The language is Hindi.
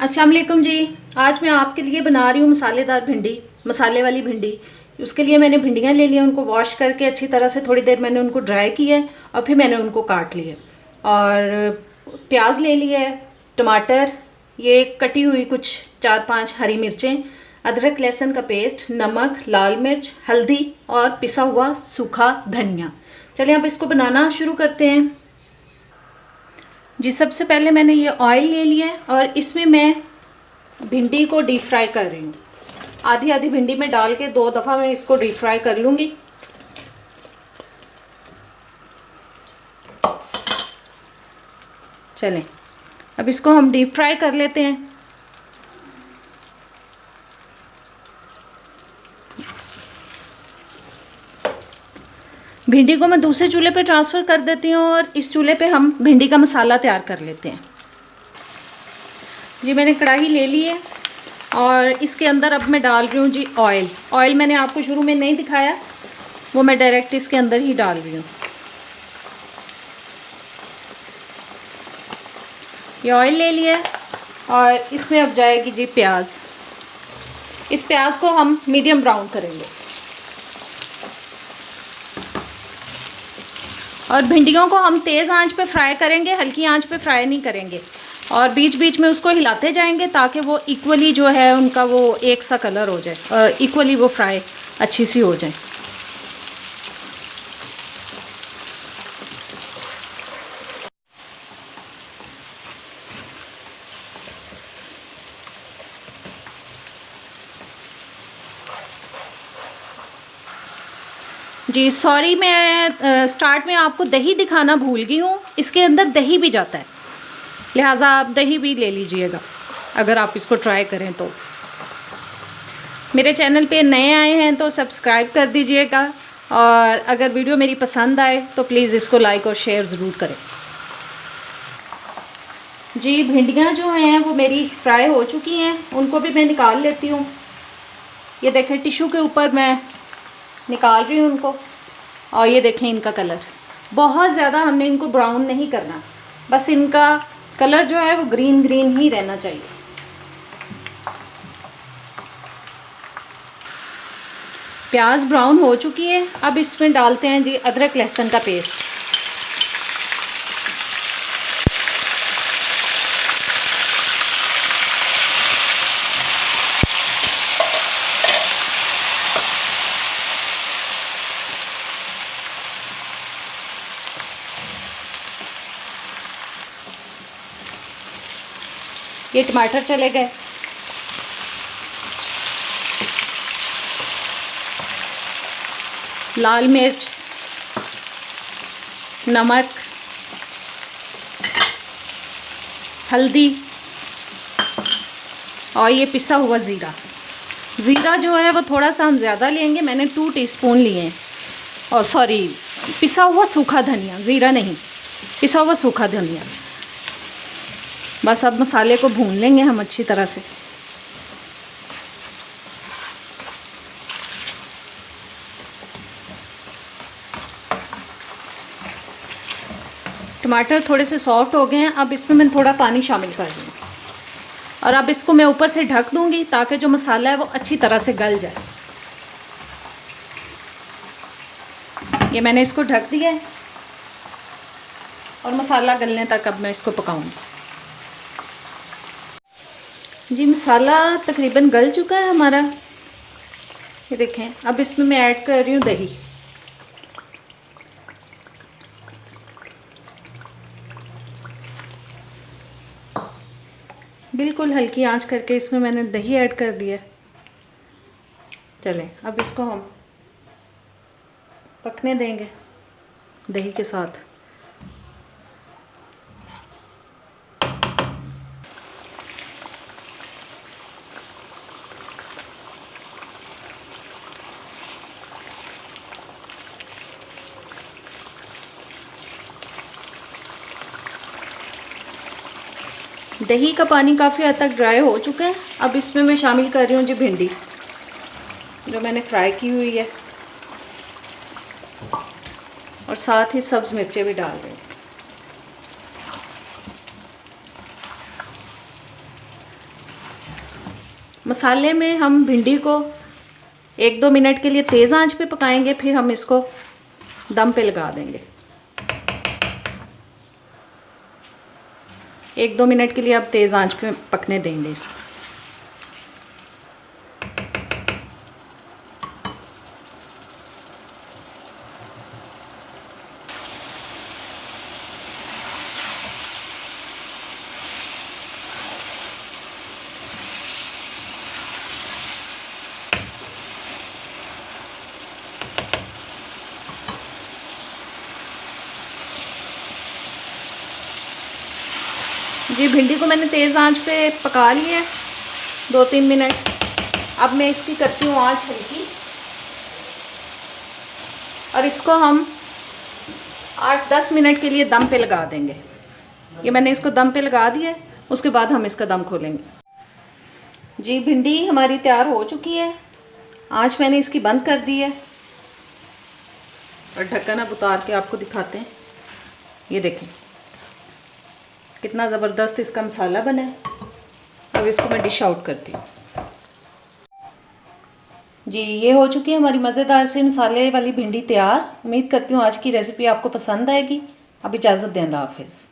अस्सलाम वालेकुम जी। आज मैं आपके लिए बना रही हूँ मसालेदार भिंडी, मसाले वाली भिंडी। उसके लिए मैंने भिंडियाँ ले ली हैं, उनको वॉश करके अच्छी तरह से थोड़ी देर मैंने उनको ड्राई किया है और फिर मैंने उनको काट लिया। और प्याज ले लिया है, टमाटर, ये कटी हुई कुछ 4-5 हरी मिर्चें, अदरक लहसुन का पेस्ट, नमक, लाल मिर्च, हल्दी और पिसा हुआ सूखा धनिया। चलिए अब इसको बनाना शुरू करते हैं जी। सबसे पहले मैंने ये ऑयल ले लिया है और इसमें मैं भिंडी को डीप फ्राई कर रही हूँ। आधी आधी भिंडी में डाल के 2 दफ़ा मैं इसको डीप फ्राई कर लूँगी। चलें अब इसको हम डीप फ्राई कर लेते हैं। भिंडी को मैं दूसरे चूल्हे पे ट्रांसफ़र कर देती हूँ और इस चूल्हे पे हम भिंडी का मसाला तैयार कर लेते हैं जी। मैंने कढ़ाई ले ली है और इसके अंदर अब मैं डाल रही हूँ जी ऑयल। ऑयल मैंने आपको शुरू में नहीं दिखाया, वो मैं डायरेक्ट इसके अंदर ही डाल रही हूँ। ये ऑयल ले लिया है और इसमें अब जाएगी जी प्याज। इस प्याज को हम मीडियम ब्राउन करेंगे और भिंडियों को हम तेज़ आंच पे फ्राई करेंगे, हल्की आंच पे फ्राई नहीं करेंगे। और बीच बीच में उसको हिलाते जाएंगे ताकि वो इक्वली जो है उनका वो एक सा कलर हो जाए और इक्वली वो फ्राई अच्छी सी हो जाए। जी सॉरी, मैं स्टार्ट में आपको दही दिखाना भूल गई हूँ। इसके अंदर दही भी जाता है, लिहाजा आप दही भी ले लीजिएगा अगर आप इसको ट्राई करें तो। मेरे चैनल पे नए आए हैं तो सब्सक्राइब कर दीजिएगा और अगर वीडियो मेरी पसंद आए तो प्लीज़ इसको लाइक और शेयर ज़रूर करें जी। भिंडियाँ जो हैं वो मेरी फ्राई हो चुकी हैं, उनको भी मैं निकाल लेती हूँ। ये देखें टिश्यू के ऊपर मैं निकाल रही हूँ उनको। और ये देखें इनका कलर, बहुत ज़्यादा हमने इनको ब्राउन नहीं करना, बस इनका कलर जो है वो ग्रीन ग्रीन ही रहना चाहिए। प्याज ब्राउन हो चुकी है, अब इसमें डालते हैं जी अदरक लहसुन का पेस्ट। ये टमाटर चले गए। लाल मिर्च, नमक, हल्दी और ये पिसा हुआ ज़ीरा। ज़ीरा जो है वो थोड़ा सा हम ज़्यादा लेंगे, मैंने 2 टीस्पून लिए हैं। और सॉरी, पिसा हुआ सूखा धनिया, ज़ीरा नहीं, पिसा हुआ सूखा धनिया। बस अब मसाले को भून लेंगे हम अच्छी तरह से। टमाटर थोड़े से सॉफ्ट हो गए हैं, अब इसमें मैं थोड़ा पानी शामिल कर दूँगी और अब इसको मैं ऊपर से ढक दूँगी ताकि जो मसाला है वो अच्छी तरह से गल जाए। ये मैंने इसको ढक दिया है और मसाला गलने तक अब मैं इसको पकाऊँगी जी। मसाला तकरीबन गल चुका है हमारा, ये देखें। अब इसमें मैं ऐड कर रही हूँ दही। बिल्कुल हल्की आंच करके इसमें मैंने दही ऐड कर दिया। चलें अब इसको हम पकने देंगे दही के साथ। दही का पानी काफ़ी हद तक ड्राई हो चुका है। अब इसमें मैं शामिल कर रही हूँ जी भिंडी जो मैंने फ्राई की हुई है और साथ ही सब्ज़ मिर्चें भी डाल रही हूँ। मसाले में हम भिंडी को 1-2 मिनट के लिए तेज़ आंच पे पकाएंगे, फिर हम इसको दम पे लगा देंगे। 1-2 मिनट के लिए अब तेज़ आंच पे पकने देंगे इसको। जी भिंडी को मैंने तेज़ आंच पे पका ली है 2-3 मिनट। अब मैं इसकी करती हूँ आंच हल्की और इसको हम 8-10 मिनट के लिए दम पे लगा देंगे। ये मैंने इसको दम पे लगा दिया है, उसके बाद हम इसका दम खोलेंगे। जी भिंडी हमारी तैयार हो चुकी है। आंच मैंने इसकी बंद कर दी है और ढक्कन अब उतार के आपको दिखाते हैं। ये देखें कितना ज़बरदस्त इसका मसाला बना है। अब इसको मैं डिश आउट करती हूँ। जी ये हो चुकी है हमारी मज़ेदार सी मसाले वाली भिंडी तैयार। उम्मीद करती हूँ आज की रेसिपी आपको पसंद आएगी। अब इजाज़त दें, अल्लाह हाफिज़।